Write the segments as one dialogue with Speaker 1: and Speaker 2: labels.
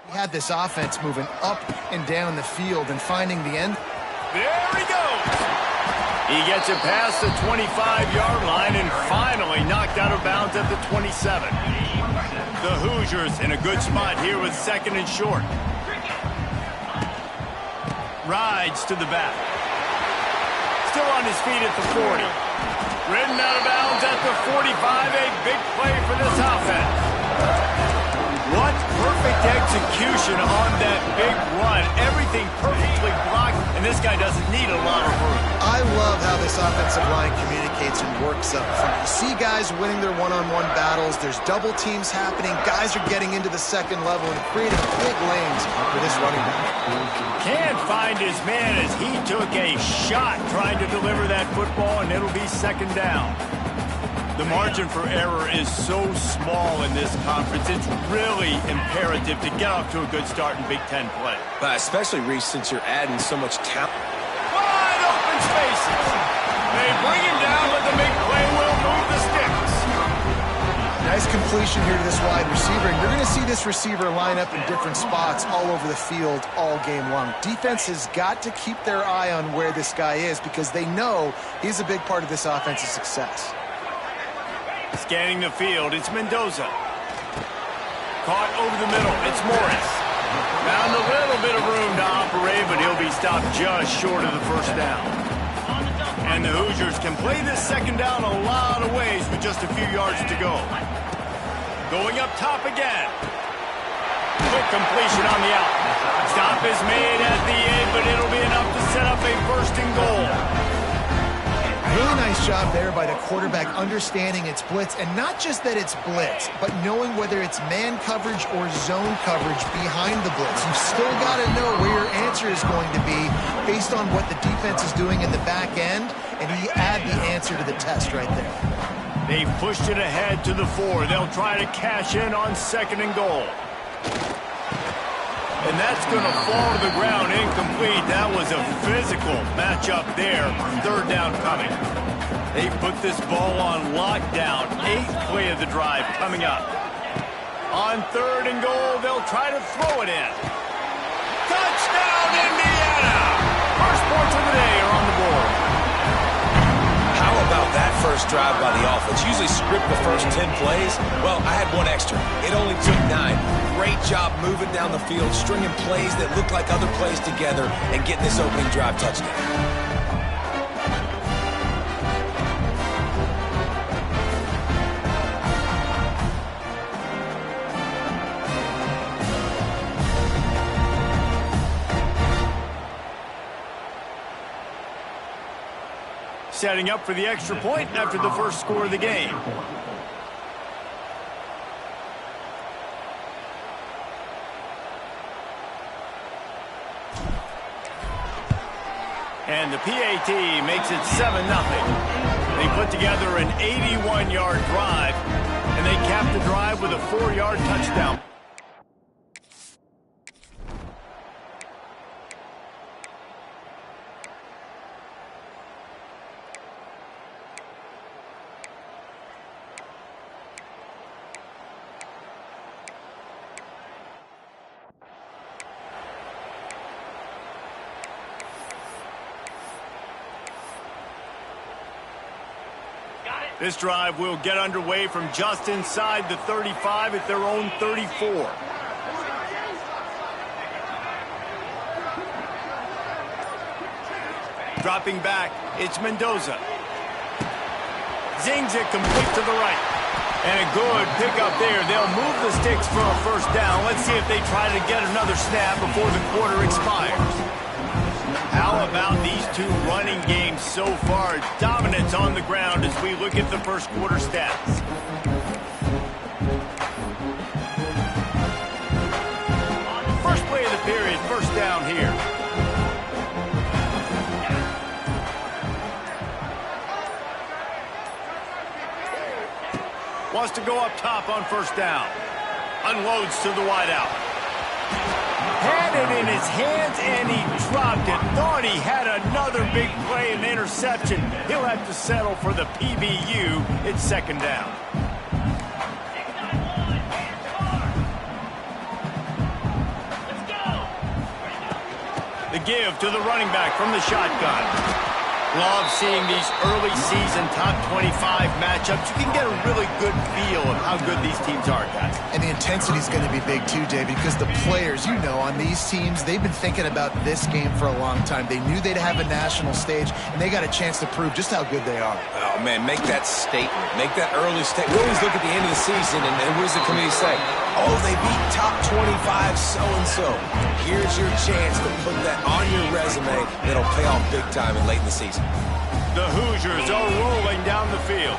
Speaker 1: He had this offense moving up and down the field and finding the end.
Speaker 2: There he goes. He gets it past the 25-yard line and finally knocked out of bounds at the 27. The Hoosiers in a good spot here with second and short. Rides to the back. Still on his feet at the 40. Ridden out of bounds at the 45. A big play for this offense. What perfect execution on that big run. Everything perfectly blocked, and this guy doesn't need a lot of room.
Speaker 1: I love how this offensive line communicates and works up front. You see guys winning their one-on-one battles. There's double teams happening. Guys are getting into the second level and creating big lanes for this running back.
Speaker 2: Can't find his man as he took a shot trying to deliver that football, and it'll be second down. The margin for error is so small in this conference. It's really imperative to get off to a good start in Big Ten play.
Speaker 3: Especially, Reese, since you're adding so much talent.
Speaker 2: Wide open spaces. They bring him down, but the big play will move the sticks.
Speaker 1: Nice completion here to this wide receiver, and you're going to see this receiver line up in different spots all over the field all game long. Defense has got to keep their eye on where this guy is because they know he's a big part of this offense's success.
Speaker 2: Scanning the field, it's Mendoza. Caught over the middle, it's Morris. Found a little bit of room to operate, but he'll be stopped just short of the first down. And the Hoosiers can play this second down a lot of ways with just a few yards to go. Going up top again. Quick completion on the out. Stop is made at the end, but it'll be enough to set up a first and goal.
Speaker 1: Really nice job there by the quarterback understanding it's blitz, and not just that it's blitz, but knowing whether it's man coverage or zone coverage behind the blitz. You've still got to know where your answer is going to be based on what the defense is doing in the back end, and you add the answer to the test right there.
Speaker 2: They've pushed it ahead to the 4. They'll try to cash in on second and goal. And that's going to fall to the ground incomplete. That was a physical matchup there. Third down coming. They put this ball on lockdown. 8th play of the drive coming up. On third and goal, they'll try to throw it in. Touchdown, Indiana! First points of the day are on the board.
Speaker 3: How about that first drive by the offense? Usually script the first 10 plays. Well, I had one extra. It only took 9. Great job moving down the field, stringing plays that look like other plays together, and getting this opening drive touchdown.
Speaker 2: Setting up for the extra point after the first score of the game. And the PAT makes it 7-0. They put together an 81-yard drive, and they cap the drive with a 4-yard touchdown. This drive will get underway from just inside the 35 at their own 34. Dropping back, it's Mendoza. Zings it complete to the right. And a good pickup there. They'll move the sticks for a first down. Let's see if they try to get another snap before the quarter expires. How about these two running games so far? Dominance on the ground as we look at the first quarter stats. First play of the period, first down here. Wants to go up top on first down. Unloads to the wideout. Had it in his hands, and he dropped it. Thought he had another big play and interception. He'll have to settle for the PBU. It's second down. The give to the running back from the shotgun. Love seeing these early season top 25 matchups. You can get a really good feel of how good these teams are, guys.
Speaker 1: And the intensity is going to be big too, David, because the players, you know, on these teams, they've been thinking about this game for a long time. They knew they'd have a national stage, and they got a chance to prove just how good they are.
Speaker 3: Oh, man, make that statement. Make that early statement. We always look at the end of the season, and what does the committee say? Oh, they beat top 25 so-and-so. Here's your chance to put that on your resume that'll pay off big time and late in the season.
Speaker 2: The Hoosiers are rolling down the field.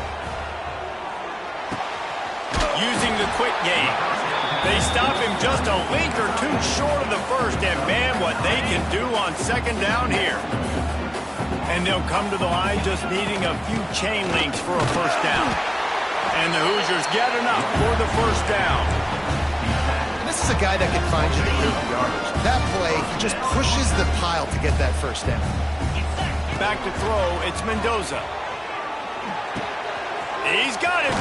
Speaker 2: Using the quick game. They stop him just a link or two short of the first, and man, what they can do on second down here. And they'll come to the line just needing a few chain links for a first down. And the Hoosiers get enough for the first down.
Speaker 1: And this is a guy that can find you the 8 yardage. That play, he just pushes the pile to get that first down.
Speaker 2: Back to throw, it's Mendoza. He's got it.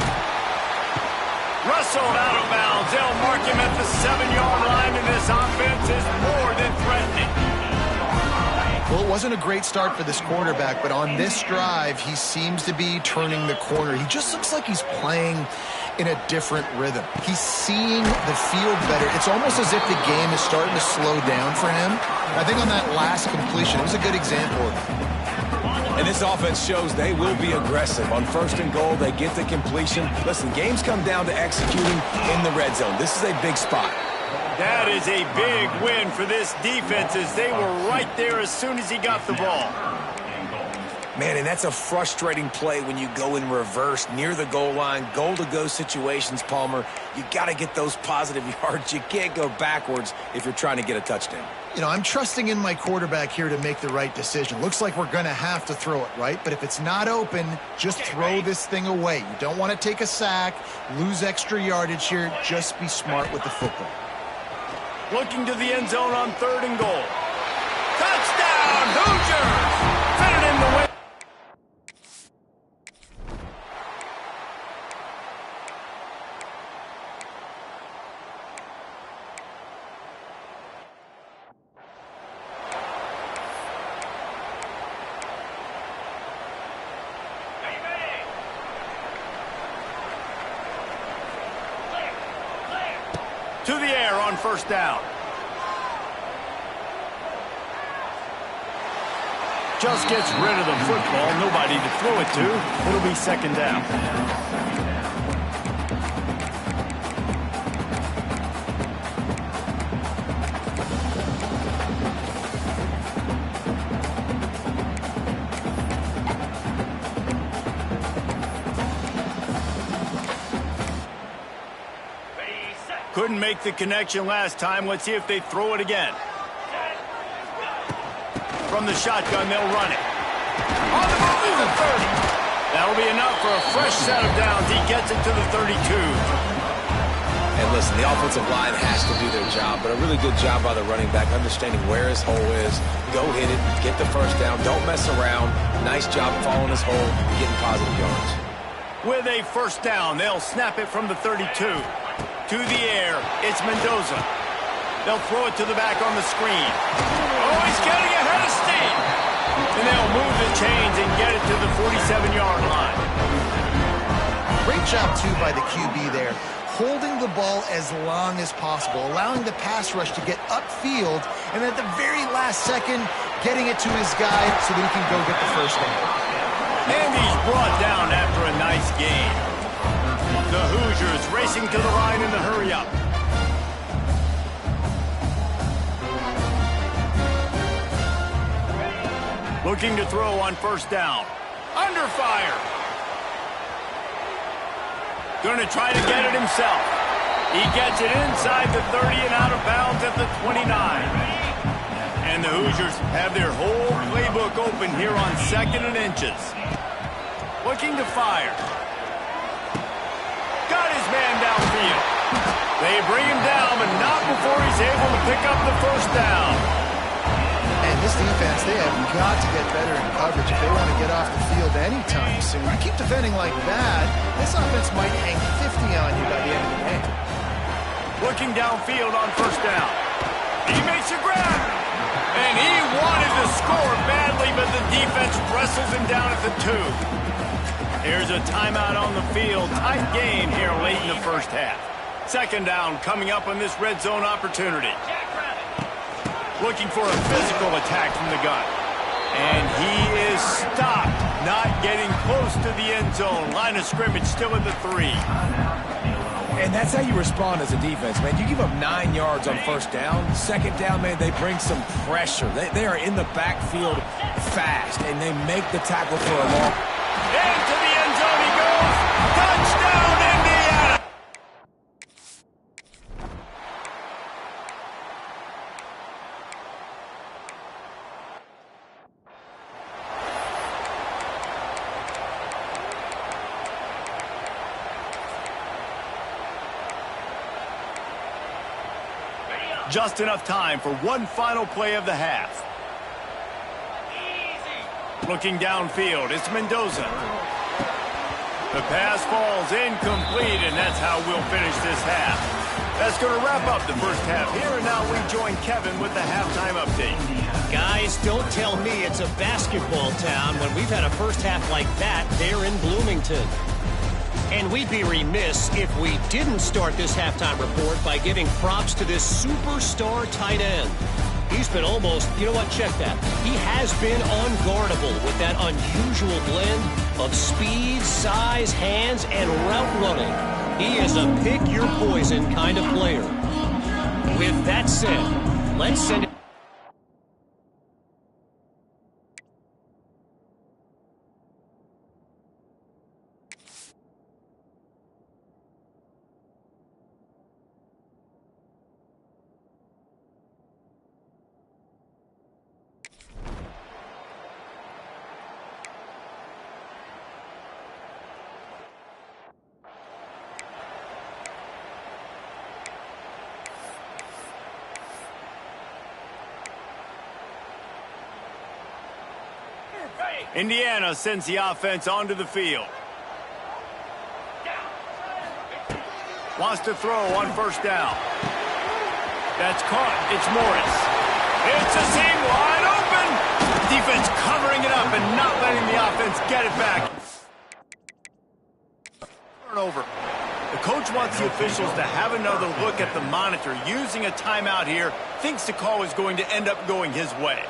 Speaker 2: Rustled out of bounds. They'll mark him at the 7-yard line, and this offense is more than threatening.
Speaker 1: Well, it wasn't a great start for this quarterback, but on this drive, he seems to be turning the corner. He just looks like he's playing in a different rhythm. He's seeing the field better. It's almost as if the game is starting to slow down for him. I think on that last completion, it was a good example of it.
Speaker 3: And this offense shows they will be aggressive. On first and goal, they get the completion. Listen, games come down to executing in the red zone. This is a big spot.
Speaker 2: That is a big win for this defense as they were right there as soon as he got the ball.
Speaker 3: Man, and that's a frustrating play when you go in reverse near the goal line, goal-to-go situations, Palmer. You got to get those positive yards. You can't go backwards if you're trying to get a touchdown.
Speaker 1: You know, I'm trusting in my quarterback here to make the right decision. Looks like we're going to have to throw it, right? But if it's not open, just throw this thing away. You don't want to take a sack, lose extra yardage here. Just be smart with the football.
Speaker 2: Looking to the end zone on 3rd and goal. Touchdown, Hoosiers! Fit it in the way. To the air on first down. Just gets rid of the football. Nobody to throw it to. It'll be second down. Couldn't make the connection last time. Let's see if they throw it again. From the shotgun, they'll run it. On the move to the 30. That'll be enough for a fresh set of downs. He gets it to the 32.
Speaker 3: And listen, the offensive line has to do their job, but a really good job by the running back, understanding where his hole is. Go hit it, get the first down, don't mess around. Nice job following his hole, getting positive yards.
Speaker 2: With a first down, they'll snap it from the 32. To the air, it's Mendoza. They'll throw it to the back on the screen. Oh, he's getting ahead of steam. And they'll move the chains and get it to the 47-yard line.
Speaker 1: Great job, too, by the QB there. Holding the ball as long as possible, allowing the pass rush to get upfield, and at the very last second, getting it to his guy so that he can go get the first down.
Speaker 2: And he's brought down after a nice game. The Hoosiers racing to the line in the hurry-up. Looking to throw on first down. Under fire. Going to try to get it himself. He gets it inside the 30 and out of bounds at the 29. And the Hoosiers have their whole playbook open here on 2nd and inches. Looking to fire. Got his man downfield. They bring him down, but not before he's able to pick up the first down.
Speaker 1: And this defense, they have got to get better in coverage if they want to get off the field anytime soon. You keep defending like that, this offense might hang 50 on you by the end of the game.
Speaker 2: Looking downfield on first down. He makes a grab. And he wanted to score badly, but the defense wrestles him down at the 2. Here's a timeout on the field. Tight game here late in the first half. Second down coming up on this red zone opportunity. Looking for a physical attack from the gun. And he is stopped, not getting close to the end zone. Line of scrimmage still at the 3.
Speaker 3: And that's how you respond as a defense, man. You give up 9 yards on first down. Second down, man, they bring some pressure. They are in the backfield fast, and they make the tackle for a long.
Speaker 2: Into the end zone he goes. Touchdown, Indiana! Just enough time for one final play of the half. Looking downfield, it's Mendoza. The pass falls incomplete, and that's how we'll finish this half. That's going to wrap up the first half here, and now we join Kevin with the halftime update.
Speaker 4: Guys, don't tell me it's a basketball town when we've had a first half like that there in Bloomington. And we'd be remiss if we didn't start this halftime report by giving props to this superstar tight end. He's been almost, you know what, check that. He has been unguardable with that unusual blend of speed, size, hands, and route running. He is a pick-your-poison kind of player. With that said, let's send it.
Speaker 2: Indiana sends the offense onto the field. Wants to throw on first down. That's caught. It's Morris. It's a seam wide open. Defense covering it up and not letting the offense get it back. Turnover. The coach wants the officials to have another look at the monitor. Using a timeout here, thinks the call is going to end up going his way.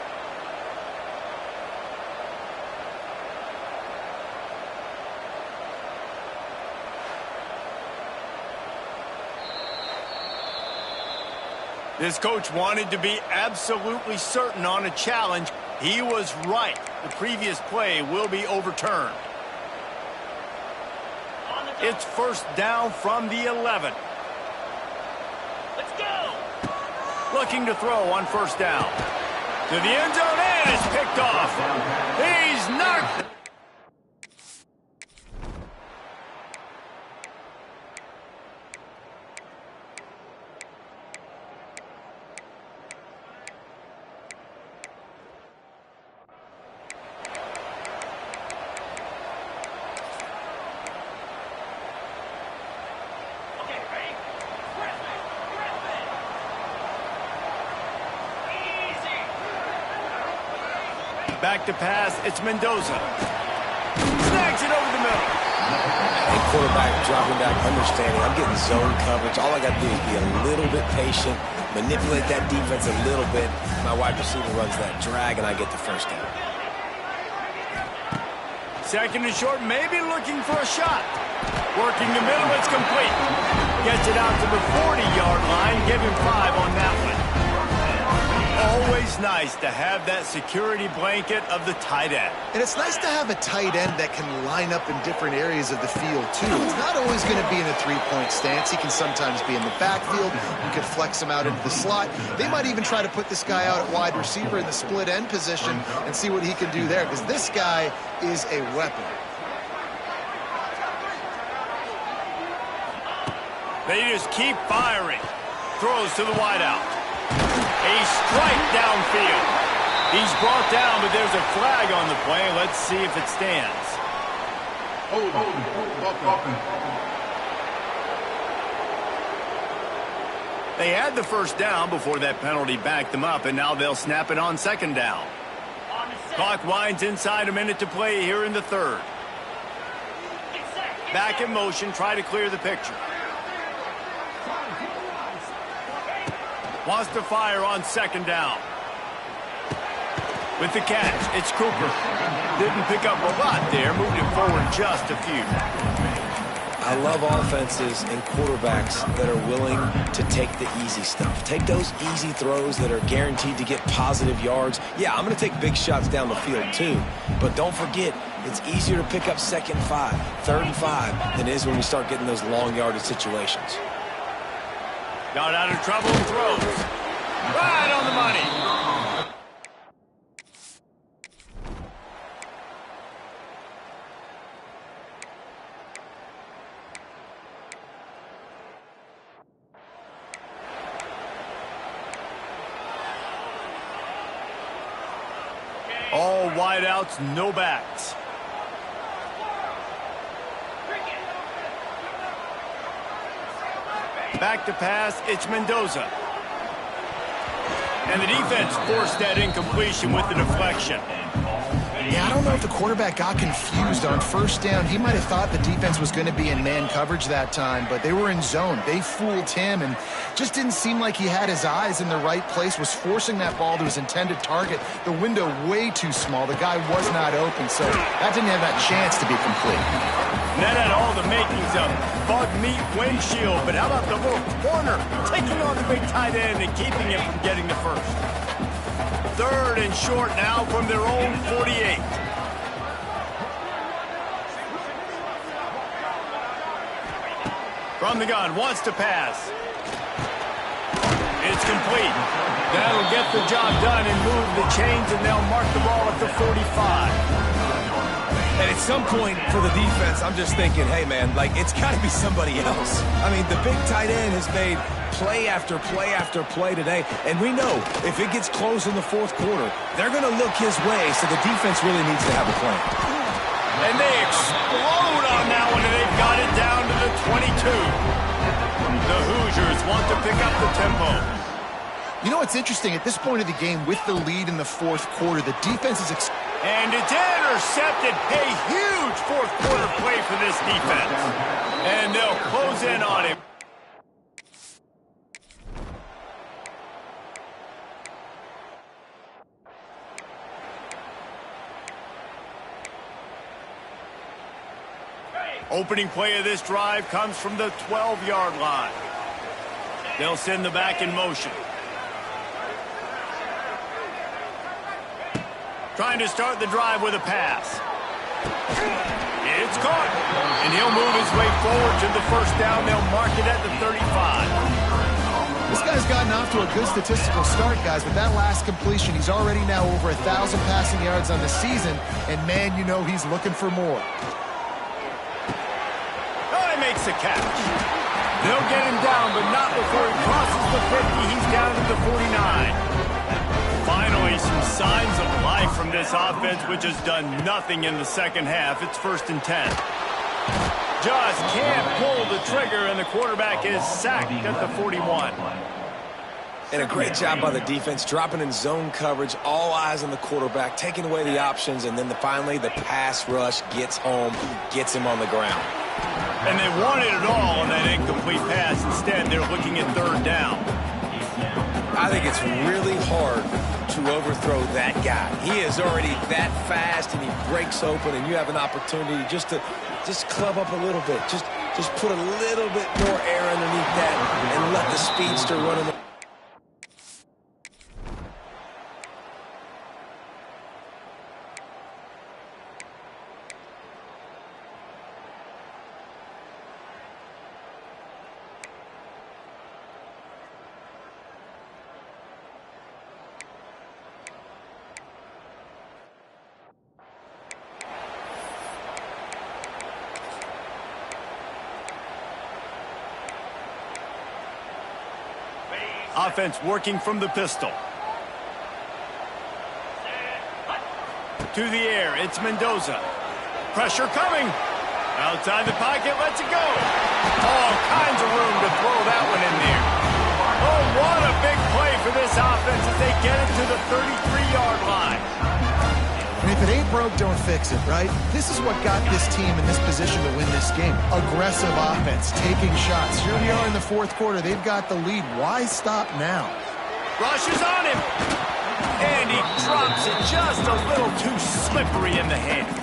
Speaker 2: This coach wanted to be absolutely certain on a challenge. He was right. The previous play will be overturned. It's first down from the 11.
Speaker 4: Let's go!
Speaker 2: Looking to throw on first down. To the end zone, and it's picked off. He's knocked. Back to pass, it's Mendoza. Snags it over the middle.
Speaker 3: And quarterback dropping back, understanding. I'm getting zone coverage. All I got to do is be a little bit patient, manipulate that defense a little bit. My wide receiver runs that drag, and I get the first down.
Speaker 2: Second and short, maybe looking for a shot. Working the middle, it's complete. Gets it out to the 40-yard line. Give him 5 on that one. Always nice to have that security blanket of the tight end.
Speaker 1: And it's nice to have a tight end that can line up in different areas of the field, too. He's not always going to be in a three-point stance. He can sometimes be in the backfield. You could flex him out into the slot. They might even try to put this guy out at wide receiver in the split end position and see what he can do there, because this guy is a weapon.
Speaker 2: They just keep firing. Throws to the wideout. A strike downfield. He's brought down, but there's a flag on the play. Let's see if it stands. They had the first down before that penalty backed them up, and now they'll snap it on second down. Clock winds inside a minute to play here in the third. Back in motion, try to clear the picture. Wants to fire on second down. With the catch, it's Cooper. Didn't pick up a lot there, moved it forward just a few.
Speaker 3: I love offenses and quarterbacks that are willing to take the easy stuff. Take those easy throws that are guaranteed to get positive yards. Yeah, I'm going to take big shots down the field too. But don't forget, it's easier to pick up 2nd and 5, 3rd and 5 than it is when we start getting those long yardage situations.
Speaker 2: Got out of trouble and throws. Right on the money. All wideouts, no backs. Back to pass, it's Mendoza. And the defense forced that incompletion with the deflection.
Speaker 1: Yeah, I don't know if the quarterback got confused on first down. He might have thought the defense was going to be in man coverage that time, but they were in zone. They fooled him and just didn't seem like he had his eyes in the right place, was forcing that ball to his intended target. The window way too small. The guy was not open, so that didn't have that chance to be complete.
Speaker 2: That had all the makings of bug meat windshield, but how about the little corner taking on the big tight end and keeping him from getting the first? 3rd and short now from their own 48. From the gun, wants to pass. It's complete. That'll get the job done and move the chains, and they'll mark the ball at the 45.
Speaker 3: And at some point for the defense, I'm just thinking, hey, man, like, it's got to be somebody else. I mean, the big tight end has made play after play after play today, and we know if it gets close in the 4th quarter, they're going to look his way, so the defense really needs to have a plan.
Speaker 2: And they explode on that one, and they've got it down to the 22. The Hoosiers want to pick up the tempo.
Speaker 1: You know what's interesting? At this point of the game, with the lead in the 4th quarter, the defense is...
Speaker 2: And it's intercepted. A huge 4th quarter play for this defense. And they'll close in on him. Opening play of this drive comes from the 12-yard line. They'll send the back in motion. Trying to start the drive with a pass. It's caught. And he'll move his way forward to the first down. They'll mark it at the 35.
Speaker 1: This guy's gotten off to a good statistical start, guys, but that last completion, he's already now over 1,000 passing yards on the season, and man, you know he's looking for more.
Speaker 2: Oh, he makes the catch. They'll get him down, but not before he crosses the 50. He's down to the 49. Finally, some signs of life from this offense, which has done nothing in the second half. It's 1st and 10. Just can't pull the trigger, and the quarterback is sacked at the 41.
Speaker 3: And a great job by the defense, dropping in zone coverage, all eyes on the quarterback, taking away the options, and then finally the pass rush gets home, gets him on the ground.
Speaker 2: And they wanted it all on that incomplete pass. Instead, they're looking at 3rd down.
Speaker 3: I think it's really hard to overthrow that guy. He is already that fast, and he breaks open, and you have an opportunity just to club up a little bit. Just put a little bit more air underneath that and let the speedster run in the...
Speaker 2: Offense working from the pistol. To the air, it's Mendoza. Pressure coming. Outside the pocket, lets it go. All kinds of room to throw that one in there. Oh, for this offense as they get it to the 33-yard line.
Speaker 1: And if it ain't broke, don't fix it, right? This is what got this team in this position to win this game. Aggressive offense, taking shots. Here we are in the fourth quarter. They've got the lead. Why stop now?
Speaker 2: Rush is on him. And he drops it just a little too slippery in the hands.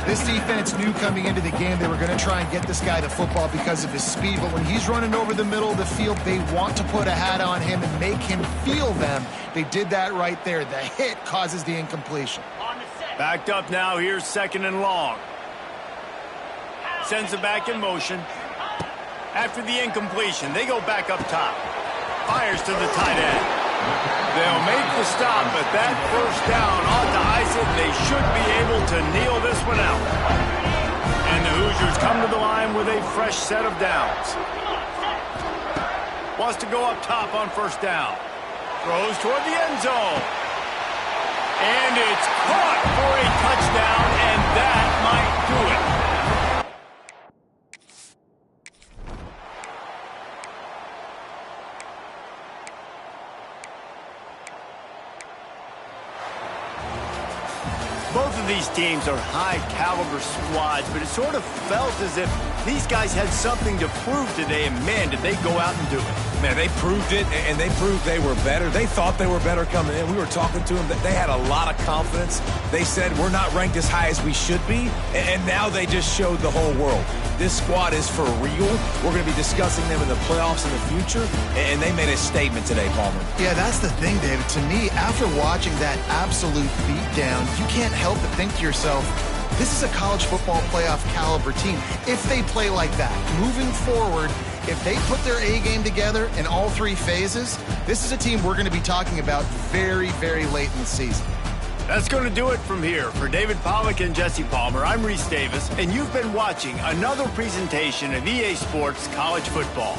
Speaker 1: This defense knew coming into the game they were going to try and get this guy the football because of his speed, but when he's running over the middle of the field, they want to put a hat on him and make him feel them. They did that right there. The hit causes the incompletion.
Speaker 2: Backed up now, here's 2nd and long. Sends it back in motion. After the incompletion, they go back up top. Fires to the tight end. They'll make the stop, but that first down ought to ice it. They should be able to kneel this one out. And the Hoosiers come to the line with a fresh set of downs. Wants to go up top on first down. Throws toward the end zone. And it's caught for a touchdown, and that might do it. Both of these teams are high-caliber squads, but it sort of felt as if these guys had something to prove today, and man, did they go out and do it.
Speaker 3: Man, they proved it, and they proved they were better. They thought they were better coming in. We were talking to them that they had a lot of confidence. They said, we're not ranked as high as we should be, and now they just showed the whole world. This squad is for real. We're going to be discussing them in the playoffs in the future, and they made a statement today, Palmer.
Speaker 1: Yeah, that's the thing, David. To me, after watching that absolute beatdown, you can't help but think to yourself, this is a college football playoff caliber team. If they play like that, moving forward, if they put their A game together in all three phases, this is a team we're going to be talking about very, very late in the season.
Speaker 2: That's going to do it from here. For David Pollack and Jesse Palmer, I'm Reese Davis, and you've been watching another presentation of EA Sports College Football.